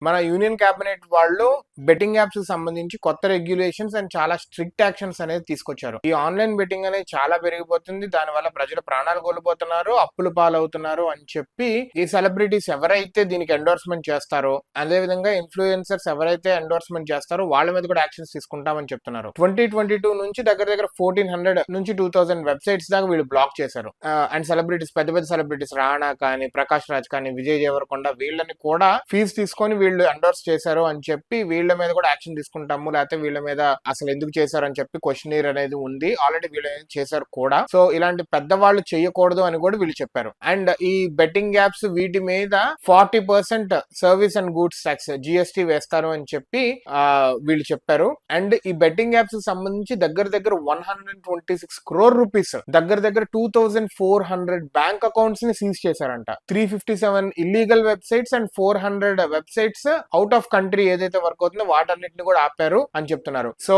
మన union cabinet వాళ్ళు betting apps కి సంబంధించి కొత్త రెగ్యులేషన్స్ అండ్ చాలా స్ట్రిక్ట్ యాక్షన్స్ అనేది తీసుకొచ్చారు. ఈ ఆన్లైన్ బెట్టింగ్ అనేది చాలా పెరిగిపోతుంది, దాని వల్ల ప్రజలు ప్రాణాలు కోల్పోతున్నారు, అప్పులు పాలవుతున్నారు అని చెప్పి ఈ సెలబ్రిటీస్ ఎవరైతే దీనికి ఎండోర్స్మెంట్ చేస్తారో, అదే విధంగా ఇన్ఫ్లుయెన్సర్స్ ఎవరైతే ఎండోర్స్మెంట్ చేస్తారో వాళ్ళ మీద కూడా యాక్షన్స్ తీసుకుంటామని చెప్తున్నారు. 2022 నుంచి దగ్గర 1400 నుంచి 2000 వెబ్సైట్స్ దాకా వీళ్ళు బ్లాక్ చేశారు. అండ్ సెలబ్రిటీస్, పెద్ద పెద్ద సెలబ్రిటీస్ రాణా కానీ, ప్రకాష్ రాజ్ కానీ, విజయ్ దేవరకొండ వీళ్ళని కూడా ఫీజు తీసుకొని వీళ్ళు ఎండోర్స్ చేశారు అని చెప్పి వీళ్ళ మీద కూడా యాక్షన్ తీసుకుంటాము, లేకపోతే వీళ్ళ మీద అసలు ఎందుకు చేశారు అని చెప్పి క్వశ్చనీర్ అనేది ఉంది. ఆల్రెడీ వీళ్ళు చేశారు కూడా. సో ఇలాంటి పెద్దవాళ్ళు చేయకూడదు అని కూడా వీళ్ళు చెప్పారు. అండ్ ఈ బెట్టింగ్ యాప్స్ వీటి మీద 40% service and goods tax GST వేస్తారు అని చెప్పి వీళ్ళు చెప్పారు. అండ్ ఈ బెట్టింగ్ యాప్స్ సంబంధించి దగ్గర 126 crore రూపీస్, దగ్గర 2400 బ్యాంక్ అకౌంట్స్ ని సీజ్ చేశారంట. 357 illegal websites and 400 websites out of country ఏదైతే వర్క్ అవుతుందో వాటన్నిటిని కూడా ఆపారు అని చెప్తున్నారు. సో